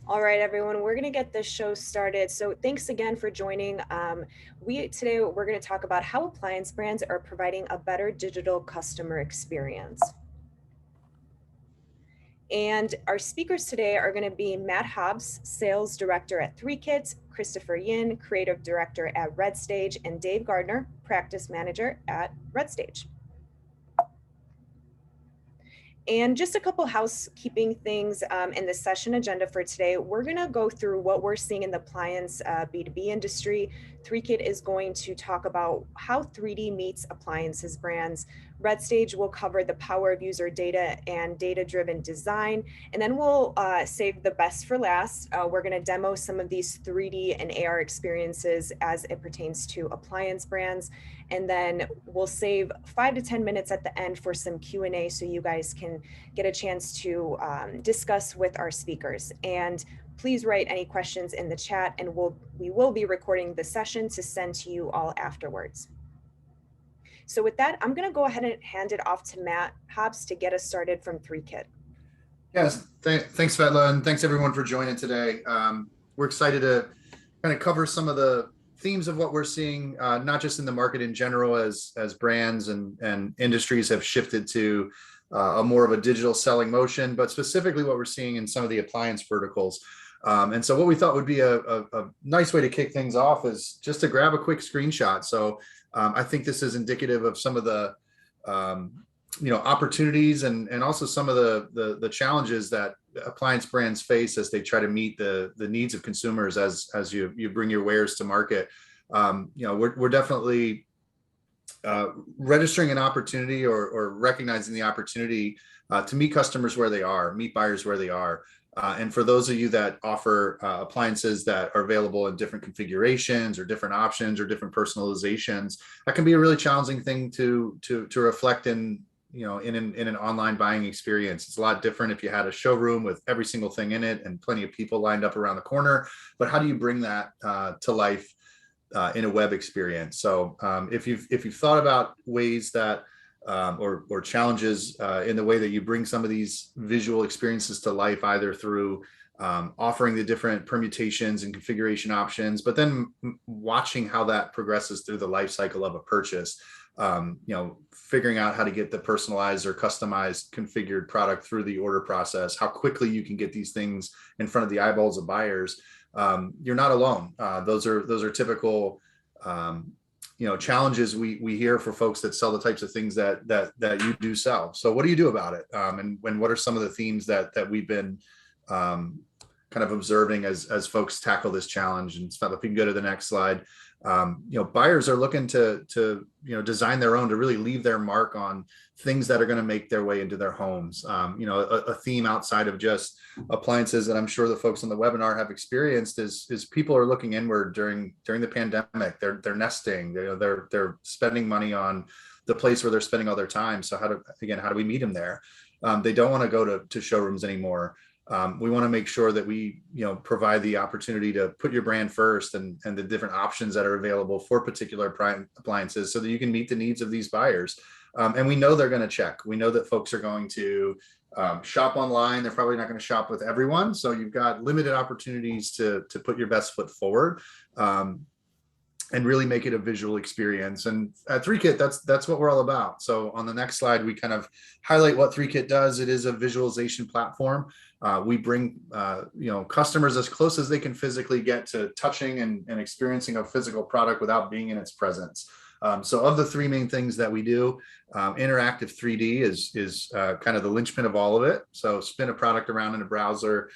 All right, everyone, we're going to get this show started. So thanks again for joining. Today we're going to talk about how appliance brands are providing a better digital customer experience. And our speakers today are going to be Matt Hobbs, Sales Director at Threekit, Christopher Yin, Creative Director at Redstage, and Dave Gardner, Practice Manager at Redstage. And just a couple housekeeping things in the session agenda for today. We're going to go through what we're seeing in the appliance B2B industry. Threekit is going to talk about how 3D meets appliances brands. Redstage will cover the power of user data and data-driven design. And then we'll save the best for last. We're going to demo some of these 3D and AR experiences as it pertains to appliance brands. And then we'll save 5 to 10 minutes at the end for some Q&A so you guys can get a chance to discuss with our speakers. And please write any questions in the chat, and we will be recording the session to send to you all afterwards. So with that, I'm going to go ahead and hand it off to Matt Hobbs to get us started from Threekit. Yes, thanks, Svetla, and thanks everyone for joining today. We're excited to kind of cover some of the themes of what we're seeing, not just in the market in general, as brands and industries have shifted to a more of a digital selling motion, but specifically what we're seeing in some of the appliance verticals. And so what we thought would be a nice way to kick things off is just to grab a quick screenshot. So I think this is indicative of some of the opportunities and also some of the challenges that appliance brands face as they try to meet the needs of consumers as you bring your wares to market. We're definitely registering an opportunity or recognizing the opportunity to meet customers where they are, meet buyers where they are. And for those of you that offer appliances that are available in different configurations or different options or different personalizations, that can be a really challenging thing to reflect in an online buying experience. It's a lot different if you had a showroom with every single thing in it and plenty of people lined up around the corner. But how do you bring that to life in a web experience? So if you've thought about ways that or challenges in the way that you bring some of these visual experiences to life, either through offering the different permutations and configuration options, but then watching how that progresses through the life cycle of a purchase, figuring out how to get the personalized or customized configured product through the order process, how quickly you can get these things in front of the eyeballs of buyers. You're not alone. Those are typical challenges we hear for folks that sell the types of things that you do sell. So what do you do about it? And what are some of the themes that we've been kind of observing as folks tackle this challenge? And if we can go to the next slide. Buyers are looking to design their own, to really leave their mark on things that are going to make their way into their homes. A theme outside of just appliances that I'm sure the folks on the webinar have experienced is people are looking inward during the pandemic. They're nesting. They're spending money on the place where they're spending all their time. So how do we meet them there? They don't want to go to showrooms anymore. We want to make sure that we provide the opportunity to put your brand first and the different options that are available for particular appliances so that you can meet the needs of these buyers. And we know they're going to check. We know that folks are going to shop online. They're probably not going to shop with everyone. So you've got limited opportunities to put your best foot forward. And really make it a visual experience. And at Threekit, that's what we're all about. So on the next slide, we kind of highlight what Threekit does. It is a visualization platform. We bring customers as close as they can physically get to touching and experiencing a physical product without being in its presence. So of the three main things that we do, interactive 3D is kind of the linchpin of all of it. So spin a product around in a browser,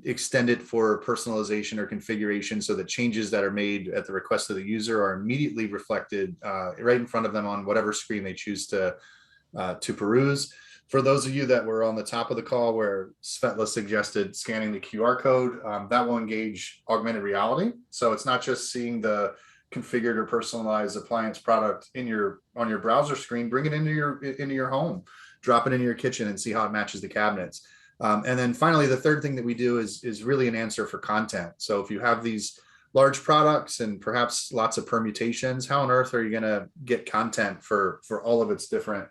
extend it for personalization or configuration so that changes that are made at the request of the user are immediately reflected right in front of them on whatever screen they choose to peruse. For those of you that were on the top of the call where Svetla suggested scanning the QR code, that will engage augmented reality. So it's not just seeing the configured or personalized appliance product on your browser screen. Bring it into your home, drop it into your kitchen, and see how it matches the cabinets. And then finally, the third thing that we do is really an answer for content. So if you have these large products and perhaps lots of permutations, how on earth are you going to get content for all of its different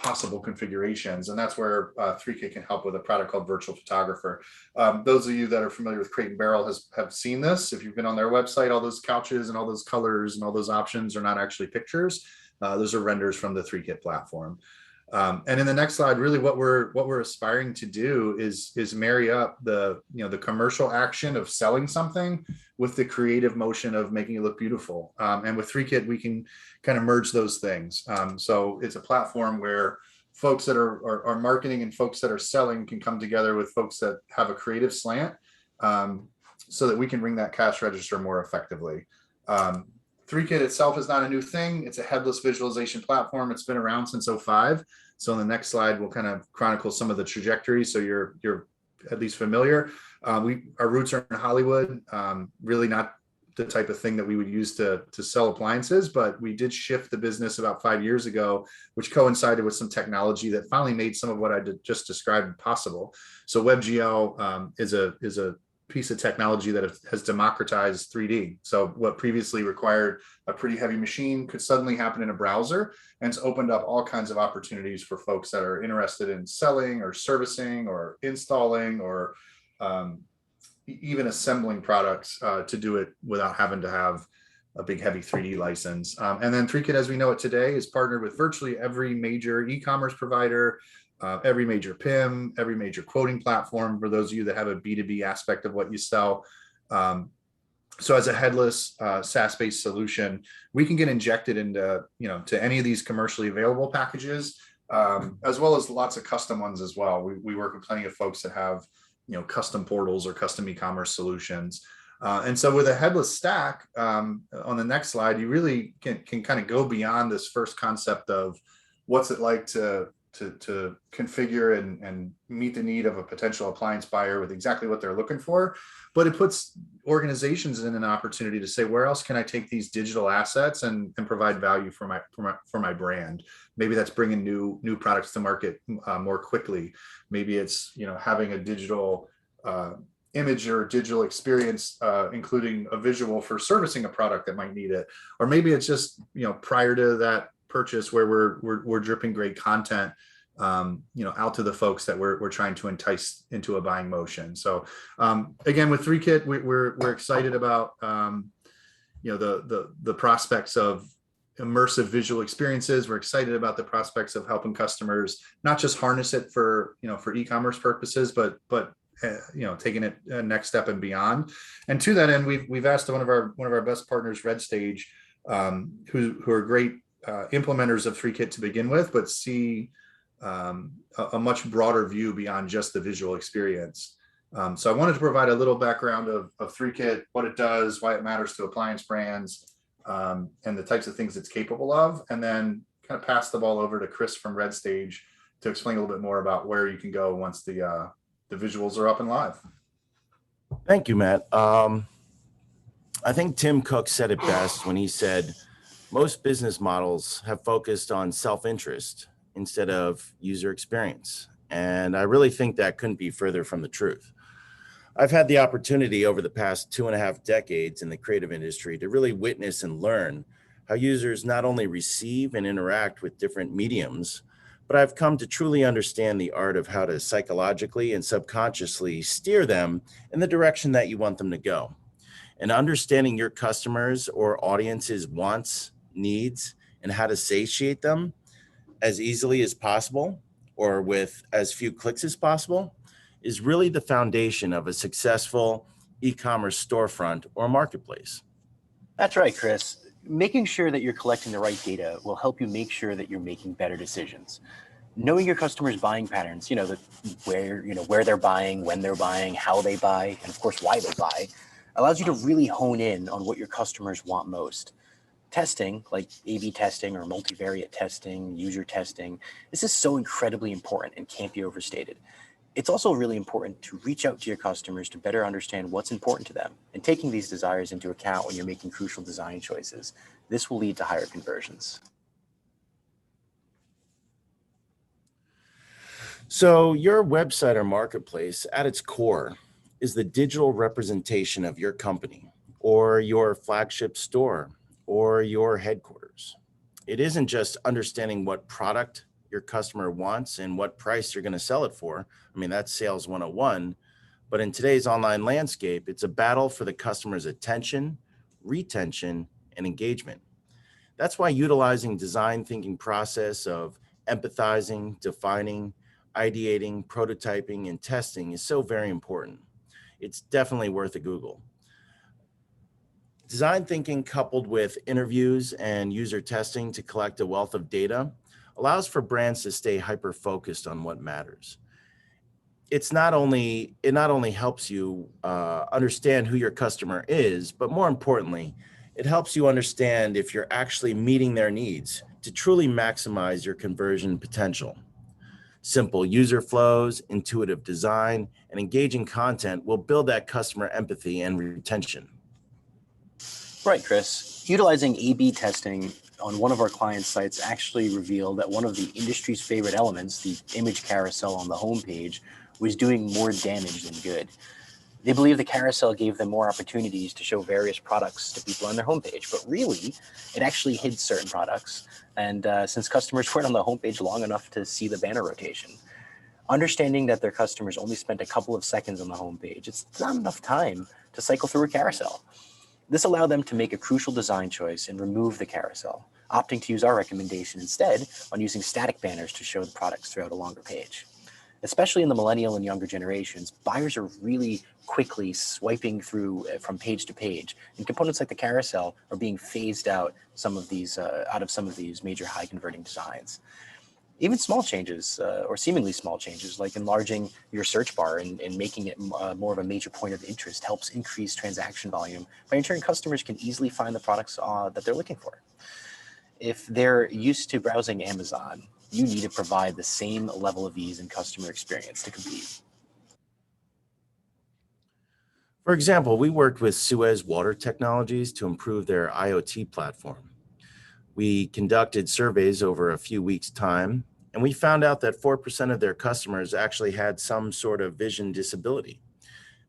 possible configurations. And that's where Threekit can help with a product called Virtual Photographer. Those of you that are familiar with Crate and Barrel have seen this. If you've been on their website, all those couches and all those colors and all those options are not actually pictures. Those are renders from the Threekit platform. And in the next slide, really what we're aspiring to do is marry up the commercial action of selling something with the creative motion of making it look beautiful. And with Threekit, we can kind of merge those things. So it's a platform where folks that are marketing and folks that are selling can come together with folks that have a creative slant, so that we can ring that cash register more effectively. Threekit itself is not a new thing. It's a headless visualization platform. It's been around since '05. So on the next slide, we'll kind of chronicle some of the trajectories so you're at least familiar. Our roots are in Hollywood, really not the type of thing that we would use to sell appliances, but we did shift the business about 5 years ago, which coincided with some technology that finally made some of what I just described possible. So WebGL is a piece of technology that has democratized 3D. So what previously required a pretty heavy machine could suddenly happen in a browser, and it's opened up all kinds of opportunities for folks that are interested in selling or servicing or installing or even assembling products to do it without having to have a big heavy 3D license. And then Threekit, as we know it today, is partnered with virtually every major e-commerce provider, every major PIM, every major quoting platform for those of you that have a B2B aspect of what you sell. So as a headless SaaS-based solution, we can get injected into to any of these commercially available packages, as well as lots of custom ones as well. We work with plenty of folks that have custom portals or custom e-commerce solutions. And so with a headless stack, on the next slide, you really can kind of go beyond this first concept of what's it like to configure and meet the need of a potential appliance buyer with exactly what they're looking for. But it puts organizations in an opportunity to say, where else can I take these digital assets and provide value for my brand? Maybe that's bringing new products to market more quickly. Maybe it's having a digital image or digital experience, including a visual for servicing a product that might need it. Or maybe it's just prior to that purchase where we're dripping great content out to the folks that we're trying to entice into a buying motion. So again, with Threekit, we're excited about the prospects of immersive visual experiences. We're excited about the prospects of helping customers not just harness it for e-commerce purposes, but taking it a next step and beyond. And to that end, we've asked one of our best partners, Redstage, who are great implementers of Threekit to begin with, but see a much broader view beyond just the visual experience. So I wanted to provide a little background of Threekit, what it does, why it matters to appliance brands, and the types of things it's capable of, and then kind of pass the ball over to Chris from Redstage to explain a little bit more about where you can go once the visuals are up and live. Thank you, Matt. I think Tim Cook said it best when he said, most business models have focused on self-interest instead of user experience. And I really think that couldn't be further from the truth. I've had the opportunity over the past 2.5 decades in the creative industry to really witness and learn how users not only receive and interact with different mediums, but I've come to truly understand the art of how to psychologically and subconsciously steer them in the direction that you want them to go. And understanding your customers or audience's wants, needs, and how to satiate them as easily as possible or with as few clicks as possible is really the foundation of a successful e-commerce storefront or marketplace. That's right, Chris. Making sure that you're collecting the right data will help you make sure that you're making better decisions. Knowing your customers' buying patterns, where they're buying, when they're buying, how they buy, and of course why they buy, allows you to really hone in on what your customers want most. Testing, like A/B testing or multivariate testing, user testing, this is so incredibly important and can't be overstated. It's also really important to reach out to your customers to better understand what's important to them and taking these desires into account when you're making crucial design choices. This will lead to higher conversions. So your website or marketplace at its core is the digital representation of your company or your flagship store or your headquarters. It isn't just understanding what product your customer wants and what price you're going to sell it for. I mean, that's sales 101. But in today's online landscape, it's a battle for the customer's attention, retention, and engagement. That's why utilizing design thinking process of empathizing, defining, ideating, prototyping, and testing is so very important. It's definitely worth a Google. Design thinking coupled with interviews and user testing to collect a wealth of data allows for brands to stay hyper-focused on what matters. It not only helps you understand who your customer is, but more importantly, it helps you understand if you're actually meeting their needs to truly maximize your conversion potential. Simple user flows, intuitive design, and engaging content will build that customer empathy and retention. Right, Chris. Utilizing A/B testing on one of our client sites actually revealed that one of the industry's favorite elements, the image carousel on the homepage, was doing more damage than good. They believe the carousel gave them more opportunities to show various products to people on their homepage, but really, it actually hid certain products. And since customers weren't on the homepage long enough to see the banner rotation, understanding that their customers only spent a couple of seconds on the homepage, it's not enough time to cycle through a carousel. This allowed them to make a crucial design choice and remove the carousel, opting to use our recommendation instead on using static banners to show the products throughout a longer page. Especially in the millennial and younger generations, buyers are really quickly swiping through from page to page, and components like the carousel are being phased out out of some of these major high converting designs. Even small changes, or seemingly small changes, like enlarging your search bar and making it more of a major point of interest, helps increase transaction volume by ensuring customers can easily find the products that they're looking for. If they're used to browsing Amazon, you need to provide the same level of ease and customer experience to compete. For example, we worked with Suez Water Technologies to improve their IoT platform. We conducted surveys over a few weeks' time, and we found out that 4% of their customers actually had some sort of vision disability.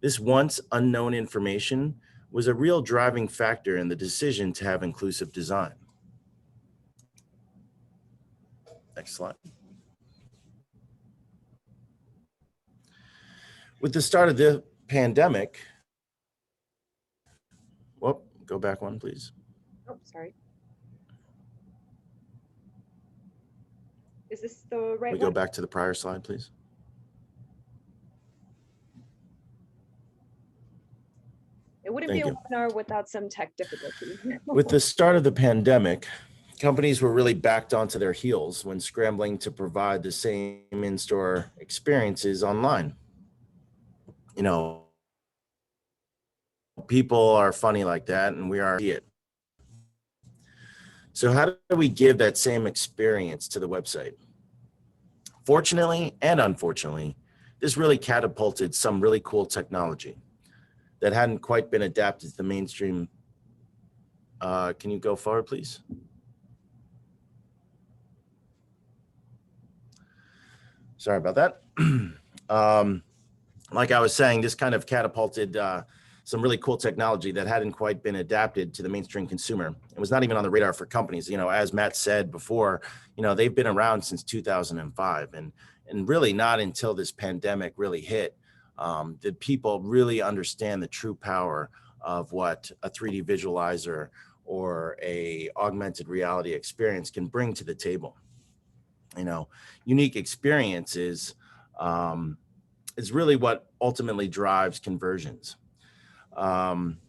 This once unknown information was a real driving factor in the decision to have inclusive design. Next slide. With the start of the pandemic, go back one, please. Oh, sorry. Is this the right We one? go back to the prior slide, please. It wouldn't Thank be a you. webinar without some tech difficulty. With the start of the pandemic, companies were really backed onto their heels when scrambling to provide the same in-store experiences online. You know, people are funny like that, and we are it. So how do we give that same experience to the website? Fortunately and unfortunately, this really catapulted some really cool technology that hadn't quite been adapted to the mainstream. Can you go forward, please? Sorry about that. Like I was saying, this kind of catapulted some really cool technology that hadn't quite been adapted to the mainstream consumer. It was not even on the radar for companies. You know, as Matt said before, you know, they've been around since 2005, and really not until this pandemic really hit did people really understand the true power of what a 3D visualizer or a augmented reality experience can bring to the table. You know, unique experiences is really what ultimately drives conversions.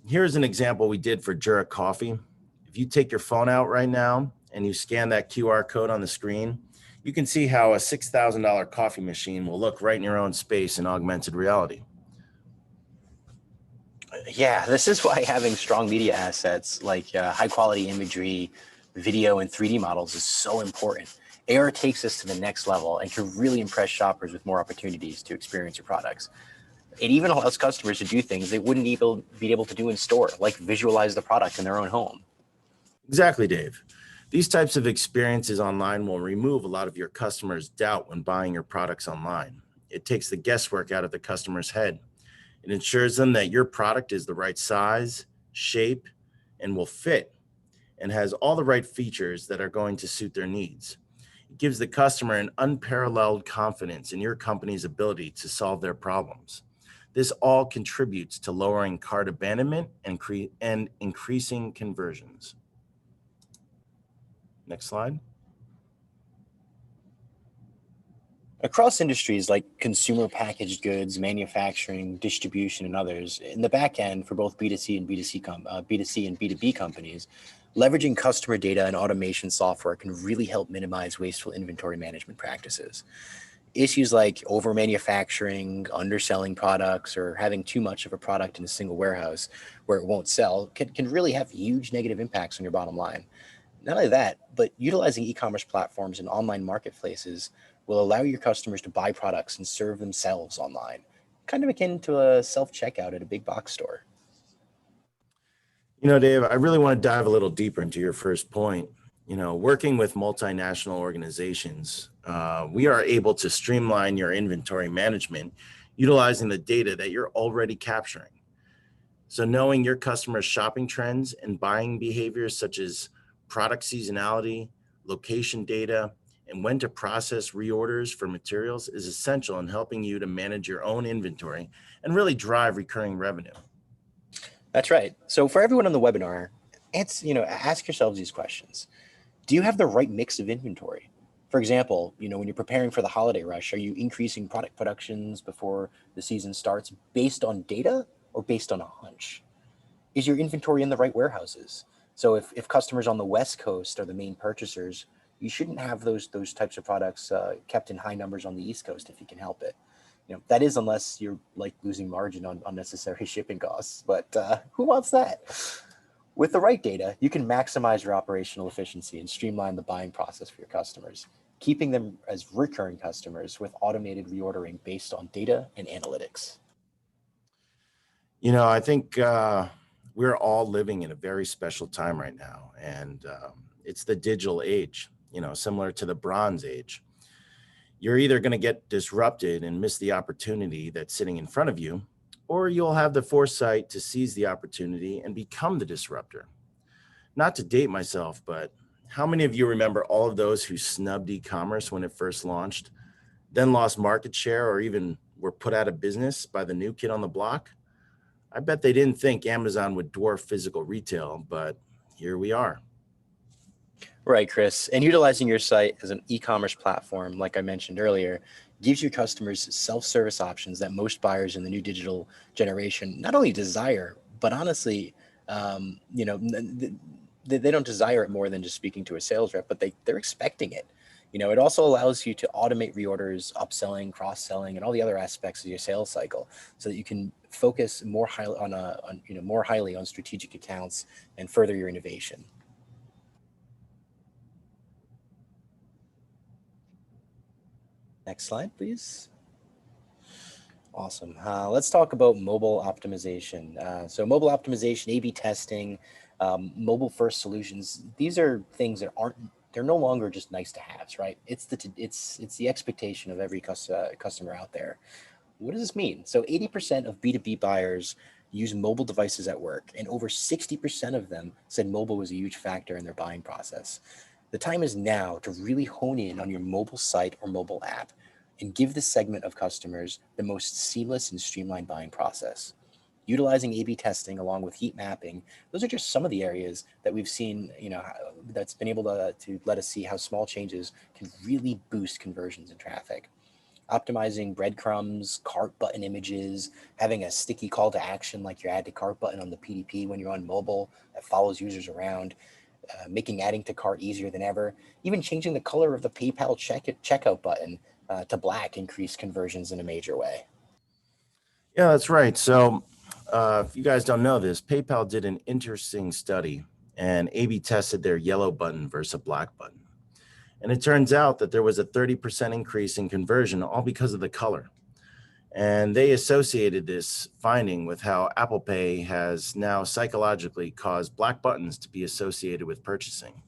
Here's an example we did for Jura Coffee. If you take your phone out right now and you scan that QR code on the screen, you can see how a $6,000 coffee machine will look right in your own space in augmented reality. Yeah, this is why having strong media assets like high quality imagery, video, and 3D models is so important. AR takes us to the next level and can really impress shoppers with more opportunities to experience your products. It even allows customers to do things they wouldn't even be able to do in store, like visualize the product in their own home. Exactly, Dave. These types of experiences online will remove a lot of your customers' doubt when buying your products online. It takes the guesswork out of the customer's head. It ensures them that your product is the right size, shape, and will fit, and has all the right features that are going to suit their needs. It gives the customer an unparalleled confidence in your company's ability to solve their problems. This all contributes to lowering cart abandonment and increasing conversions. Next slide. Across industries like consumer packaged goods, manufacturing, distribution, and others, in the back end for both B2C and B2C and B2B companies, leveraging customer data and automation software can really help minimize wasteful inventory management practices. Issues like over manufacturing, underselling products, or having too much of a product in a single warehouse where it won't sell can really have huge negative impacts on your bottom line. Not only that, but utilizing e-commerce platforms and online marketplaces will allow your customers to buy products and serve themselves online, kind of akin to a self-checkout at a big box store. You know, Dave, I really want to dive a little deeper into your first point. You know, working with multinational organizations, we are able to streamline your inventory management utilizing the data that you're already capturing. So knowing your customers' shopping trends and buying behaviors such as product seasonality, location data, and when to process reorders for materials is essential in helping you to manage your own inventory and really drive recurring revenue. That's right. So for everyone on the webinar, ask yourselves these questions. Do you have the right mix of inventory? For example, when you're preparing for the holiday rush, are you increasing product productions before the season starts based on data or based on a hunch? Is your inventory in the right warehouses? So if customers on the West Coast are the main purchasers, you shouldn't have those types of products kept in high numbers on the East Coast if you can help it. That is unless you're like losing margin on unnecessary shipping costs, but who wants that? With the right data, you can maximize your operational efficiency and streamline the buying process for your customers, keeping them as recurring customers with automated reordering based on data and analytics. I think we're all living in a very special time right now, and it's the digital age, similar to the Bronze Age. You're either going to get disrupted and miss the opportunity that's sitting in front of you, or you'll have the foresight to seize the opportunity and become the disruptor. Not to date myself, but how many of you remember all of those who snubbed e-commerce when it first launched, then lost market share or even were put out of business by the new kid on the block? I bet they didn't think Amazon would dwarf physical retail, but here we are. Right, Chris. And utilizing your site as an e-commerce platform, like I mentioned earlier, gives your customers self-service options that most buyers in the new digital generation not only desire, but honestly, they don't desire it more than just speaking to a sales rep, but they're expecting it. It also allows you to automate reorders, upselling, cross-selling, and all the other aspects of your sales cycle, so that you can focus more highly on strategic accounts and further your innovation. Next slide, please. Awesome. Let's talk about mobile optimization. So mobile optimization, A/B testing, mobile first solutions. These are things that they're no longer just nice to haves, right? It's the expectation of every customer out there. What does this mean? So 80% of B2B buyers use mobile devices at work, and over 60% of them said mobile was a huge factor in their buying process. The time is now to really hone in on your mobile site or mobile app and give this segment of customers the most seamless and streamlined buying process. Utilizing A/B testing along with heat mapping, those are just some of the areas that we've seen, that's been able to let us see how small changes can really boost conversions and traffic. Optimizing breadcrumbs, cart button images, having a sticky call to action like your add to cart button on the PDP when you're on mobile that follows users around. Making adding to cart easier than ever, even changing the color of the PayPal checkout button to black increased conversions in a major way. Yeah, that's right. So if you guys don't know this, PayPal did an interesting study and A/B tested their yellow button versus a black button. And it turns out that there was a 30% increase in conversion, all because of the color. And they associated this finding with how Apple Pay has now psychologically caused black buttons to be associated with purchasing.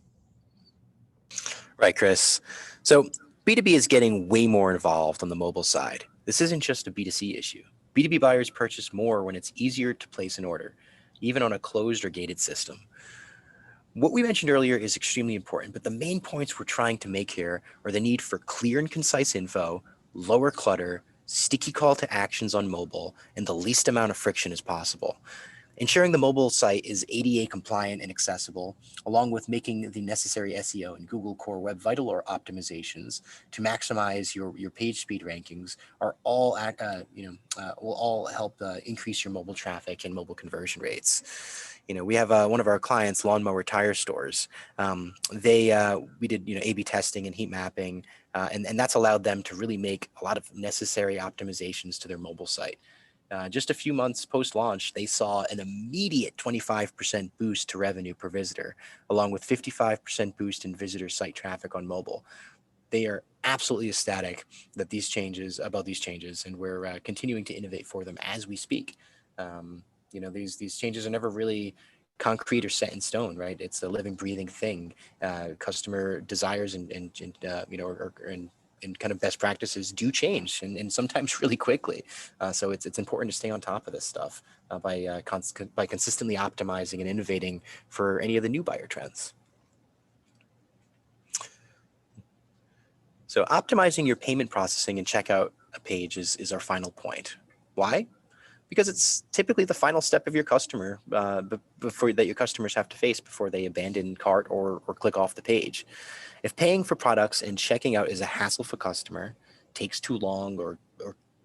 Right, Chris. So B2B is getting way more involved on the mobile side. This isn't just a B2C issue. B2B buyers purchase more when it's easier to place an order, even on a closed or gated system. What we mentioned earlier is extremely important, but the main points we're trying to make here are the need for clear and concise info, lower clutter, sticky call to actions on mobile, and the least amount of friction as possible. Ensuring the mobile site is ADA compliant and accessible, along with making the necessary SEO and Google Core Web Vital or optimizations to maximize your page speed rankings, are all will all help increase your mobile traffic and mobile conversion rates. We have one of our clients, lawnmower tire stores. We did A/B testing and heat mapping, and that's allowed them to really make a lot of necessary optimizations to their mobile site. Just a few months post-launch, they saw an immediate 25% boost to revenue per visitor, along with 55% boost in visitor site traffic on mobile. They are absolutely ecstatic about these changes, and we're continuing to innovate for them as we speak. These changes are never really concrete or set in stone, right? It's a living, breathing thing. Customer desires and kind of best practices do change, and sometimes really quickly. So it's important to stay on top of this stuff by consistently optimizing and innovating for any of the new buyer trends. So optimizing your payment processing and checkout page is our final point. Why? Because it's typically the final step of your customer before that your customers have to face before they abandon cart or click off the page. If paying for products and checking out is a hassle for customer, takes too long or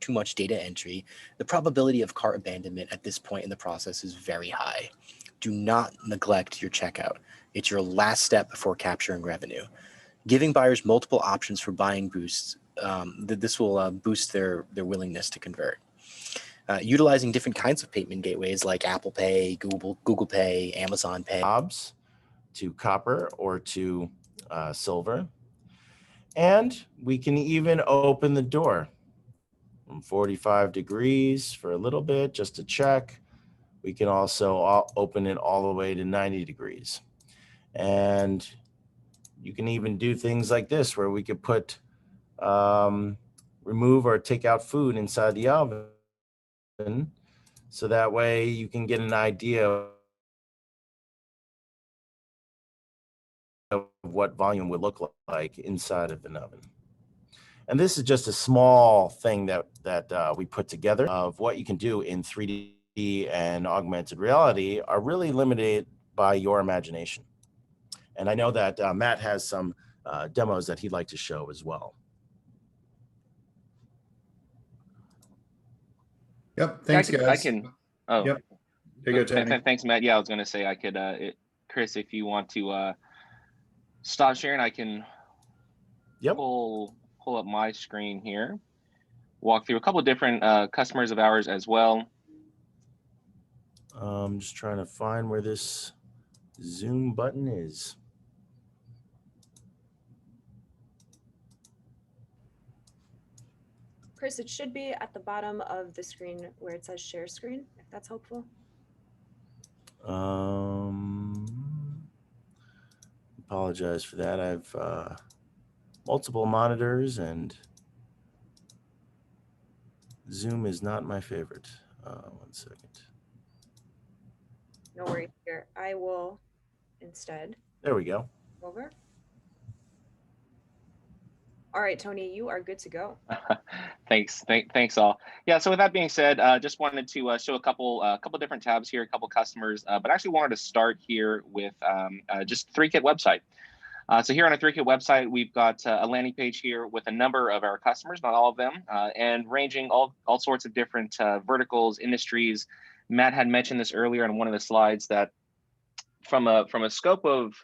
too much data entry, the probability of cart abandonment at this point in the process is very high. Do not neglect your checkout. It's your last step before capturing revenue. Giving buyers multiple options for buying boosts, this will boost their willingness to convert. Utilizing different kinds of payment gateways like Apple Pay, Google Pay, Amazon Pay. Knobs to copper or to silver. And we can even open the door from 45 degrees for a little bit just to check. We can also open it all the way to 90 degrees. And you can even do things like this where we could put, remove or take out food inside the oven. So that way you can get an idea of what volume would look like inside of an oven. And this is just a small thing that we put together of what you can do in 3D and augmented reality are really limited by your imagination. And I know that Matt has some demos that he'd like to show as well. Yep. Thanks, guys. I can. Oh, yep. There you go, Tony. Thanks, Matt. Yeah, I was going to say I could. Chris, if you want to stop sharing, I can. Yep. Pull up my screen here. Walk through a couple of different customers of ours as well. I'm just trying to find where this Zoom button is. Chris, it should be at the bottom of the screen where it says share screen, if that's helpful. Apologize for that. I've multiple monitors and Zoom is not my favorite. 1 second. No worries here. I will instead. There we go. Over. All right, Tony, you are good to go. Thanks all. Yeah, so with that being said, just wanted to show a couple different tabs here, a couple customers, but actually wanted to start here with just Threekit website. So here on a Threekit website, we've got a landing page here with a number of our customers, not all of them, and ranging all sorts of different verticals, industries. Matt had mentioned this earlier on one of the slides that from a scope of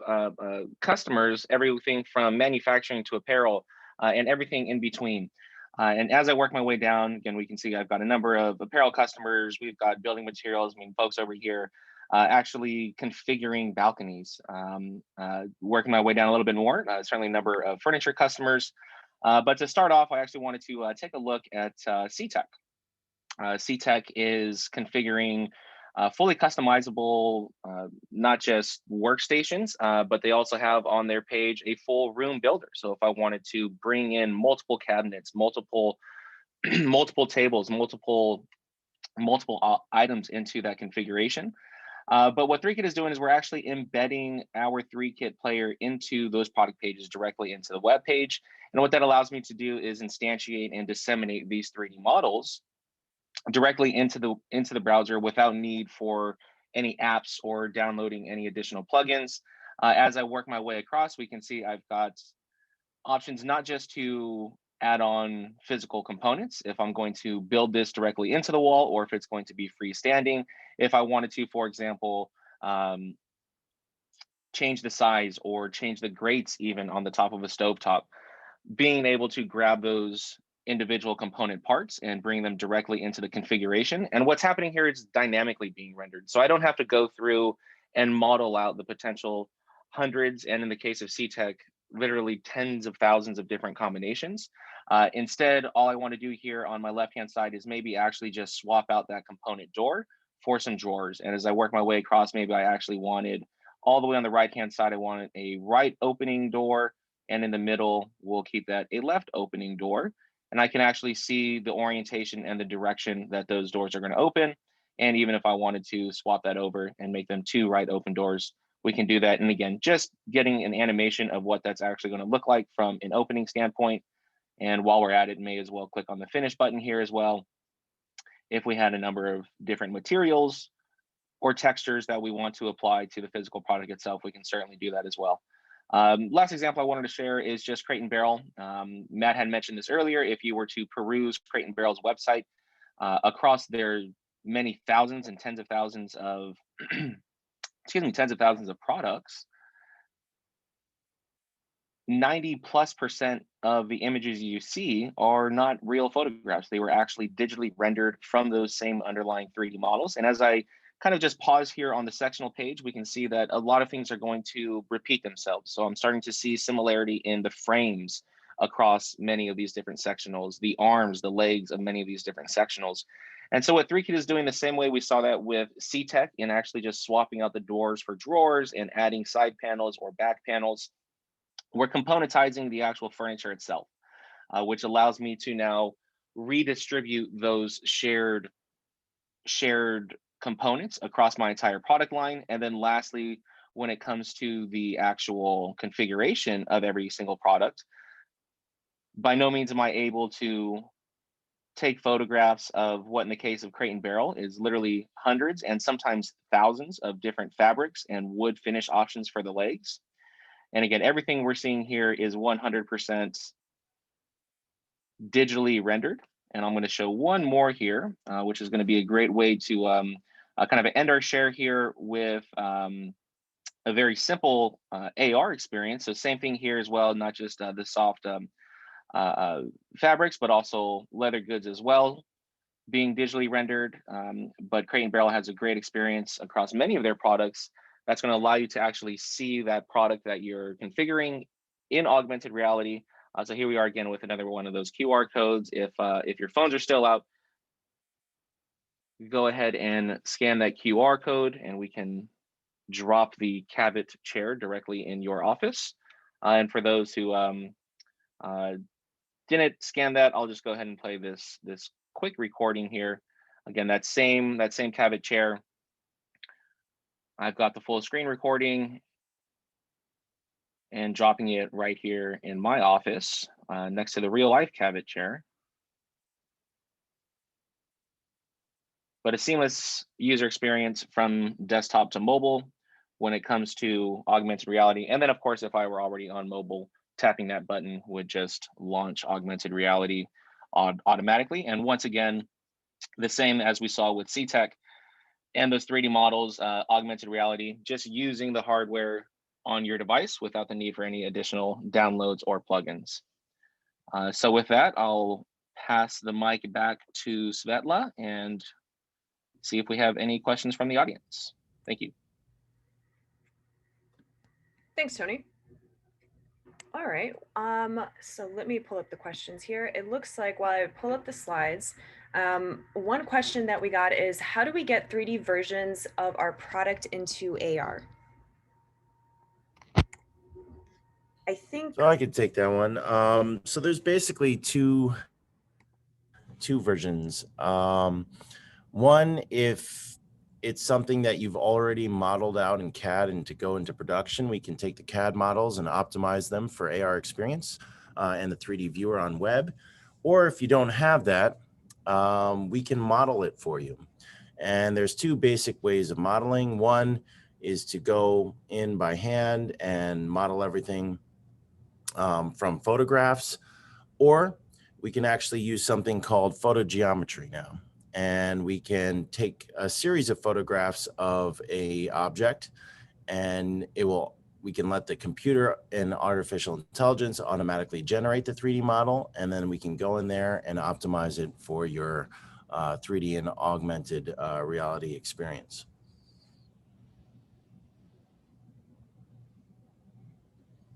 customers, everything from manufacturing to apparel and everything in between. And as I work my way down, again, we can see I've got a number of apparel customers. We've got building materials. I mean, folks over here actually configuring balconies. Working my way down a little bit more, certainly a number of furniture customers. But to start off, I actually wanted to take a look at CTech. CTech is configuring fully customizable, not just workstations, but they also have on their page a full room builder. So if I wanted to bring in multiple cabinets, multiple tables, multiple items into that configuration, But what Threekit is doing is we're actually embedding our Threekit player into those product pages directly into the web page. And what that allows me to do is instantiate and disseminate these 3D models directly into the browser without need for any apps or downloading any additional plugins. As I work my way across, we can see I've got options not just to add on physical components if I'm going to build this directly into the wall, or if it's going to be freestanding. If I wanted to, for example, change the size or change the grates even on the top of a stovetop, being able to grab those individual component parts and bring them directly into the configuration. And what's happening here is dynamically being rendered. So I don't have to go through and model out the potential hundreds, and in the case of CTech, literally tens of thousands of different combinations. Instead, all I want to do here on my left-hand side is maybe actually just swap out that component door for some drawers. And as I work my way across, maybe I actually wanted all the way on the right-hand side, I wanted a right opening door, and in the middle, we'll keep that a left opening door. And I can actually see the orientation and the direction that those doors are going to open. And even if I wanted to swap that over and make them 2 right open doors, we can do that. And again, just getting an animation of what that's actually going to look like from an opening standpoint. And while we're at it, may as well click on the finish button here as well. If we had a number of different materials or textures that we want to apply to the physical product itself, we can certainly do that as well. Last example I wanted to share is just Crate and Barrel. Matt had mentioned this earlier. If you were to peruse Crate and Barrel's website, across their many thousands and tens of thousands of, excuse me, tens of thousands of products, 90+% of the images you see are not real photographs. They were actually digitally rendered from those same underlying 3D models. And as I kind of just pause here on the sectional page, we can see that a lot of things are going to repeat themselves. So I'm starting to see similarity in the frames across many of these different sectionals, the arms, the legs of many of these different sectionals. And so what Threekit is doing the same way we saw that with CTech, in actually just swapping out the doors for drawers and adding side panels or back panels, we're componentizing the actual furniture itself, which allows me to now redistribute those shared components across my entire product line. And then lastly, when it comes to the actual configuration of every single product, by no means am I able to take photographs of what, in the case of Crate and Barrel, is literally hundreds and sometimes thousands of different fabrics and wood finish options for the legs. And again, everything we're seeing here is 100% digitally rendered. And I'm going to show one more here, which is going to be a great way to kind of end our share here with a very simple AR experience. So same thing here as well, not just the soft fabrics, but also leather goods as well being digitally rendered. But Crate and Barrel has a great experience across many of their products that's going to allow you to actually see that product that you're configuring in augmented reality. So here we are again with another one of those QR codes. If your phones are still out, go ahead and scan that QR code and we can drop the Cabot chair directly in your office. And for those who didn't scan that, I'll just go ahead and play this quick recording here. Again, that same Cabot chair. I've got the full screen recording and dropping it right here in my office next to the real life Cabot chair. But a seamless user experience from desktop to mobile when it comes to augmented reality. And then of course, if I were already on mobile, tapping that button would just launch augmented reality automatically. And once again, the same as we saw with CTech and those 3D models, augmented reality, just using the hardware on your device without the need for any additional downloads or plugins. So with that, I'll pass the mic back to Svetla and see if we have any questions from the audience. Thank you. Thanks, Tony. All right, so let me pull up the questions here. It looks like while I pull up the slides, one question that we got is, how do we get 3D versions of our product into AR? I think So I could take that one. So there's basically two versions. One, if it's something that you've already modeled out in CAD and to go into production, we can take the CAD models and optimize them for AR experience and the 3D viewer on web. Or if you don't have that, we can model it for you. And there's two basic ways of modeling. One is to go in by hand and model everything from photographs, or we can actually use something called photogeometry now. And we can take a series of photographs of a object, and we can let the computer and artificial intelligence automatically generate the 3D model, and then we can go in there and optimize it for your 3D and augmented reality experience.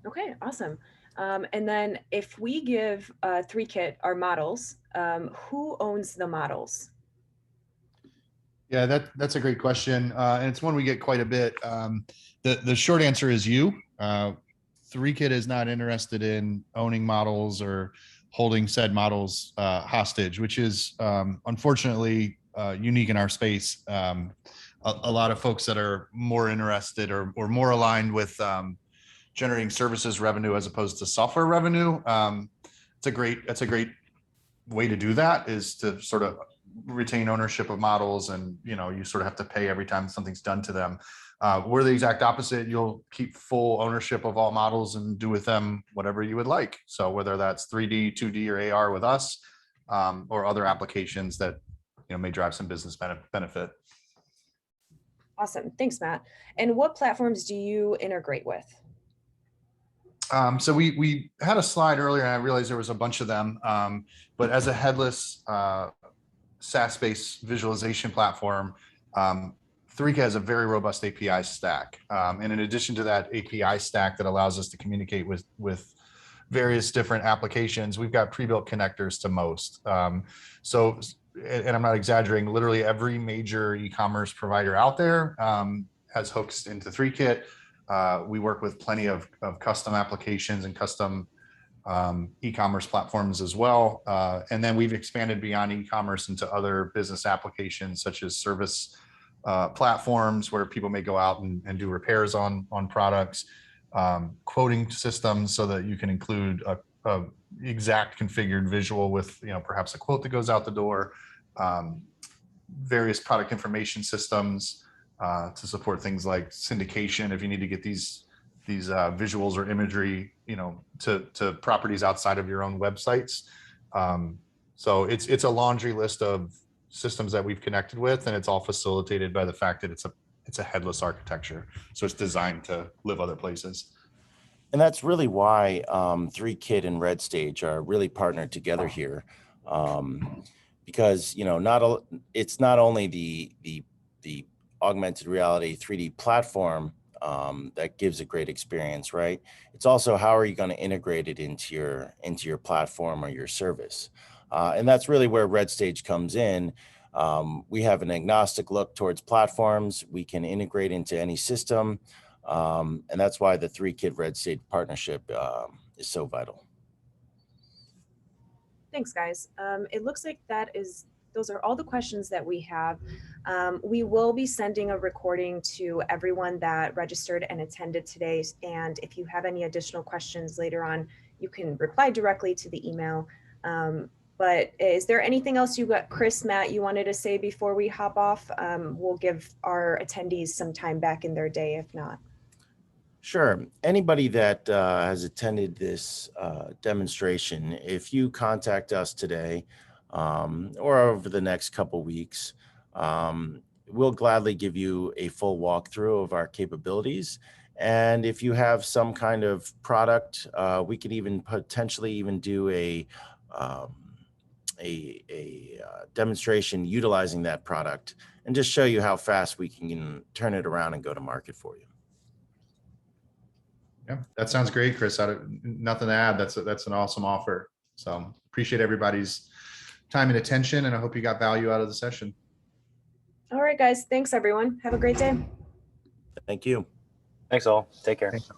Okay, awesome. And then if we give Threekit our models, who owns the models? Yeah, that's a great question, and it's one we get quite a bit. The short answer is you. Threekit is not interested in owning models or holding said models hostage, which is unfortunately unique in our space. A lot of folks that are more interested or more aligned with generating services revenue as opposed to software revenue. That's a great way to do that, is to sort of retain ownership of models, and you sort of have to pay every time something's done to them. We're the exact opposite. You'll keep full ownership of all models and do with them whatever you would like. So whether that's 3D, 2D, or AR with us, or other applications that may drive some business benefit. Awesome, thanks, Matt. And what platforms do you integrate with? So we had a slide earlier, and I realized there was a bunch of them. But as a headless SaaS-based visualization platform, Threekit has a very robust API stack. And in addition to that API stack that allows us to communicate with various different applications, we've got pre-built connectors to most. So, and I'm not exaggerating, literally every major e-commerce provider out there has hooks into Threekit. We work with plenty of custom applications and custom e-commerce platforms as well. And then we've expanded beyond e-commerce into other business applications, such as service platforms where people may go out and do repairs on products, quoting systems so that you can include a exact configured visual with perhaps a quote that goes out the door, various product information systems to support things like syndication if you need to get these visuals or imagery to properties outside of your own websites. So it's a laundry list of systems that we've connected with, and it's all facilitated by the fact that it's a headless architecture, so it's designed to live other places. And that's really why Threekit and Redstage are really partnered together here, because it's not only the augmented reality 3D platform that gives a great experience, right? It's also how are you going to integrate it into your platform or your service, and that's really where Redstage comes in. We have an agnostic look towards platforms. We can integrate into any system. And that's why the Threekit Redstage partnership is so vital. Thanks, guys. It looks like those are all the questions that we have. We will be sending a recording to everyone that registered and attended today. And if you have any additional questions later on, you can reply directly to the email. But is there anything else Chris, Matt, you wanted to say before we hop off? We'll give our attendees some time back in their day if not. Sure. Anybody that has attended this demonstration, if you contact us today or over the next couple weeks, we'll gladly give you a full walkthrough of our capabilities. And if you have some kind of product, we could even potentially do a demonstration utilizing that product and just show you how fast we can turn it around and go to market for you. Yeah, that sounds great, Chris. Nothing to add. That's an awesome offer. So appreciate everybody's time and attention, and I hope you got value out of the session. All right, guys. Thanks, everyone. Have a great day. Thank you. Thanks all. Take care. Thanks.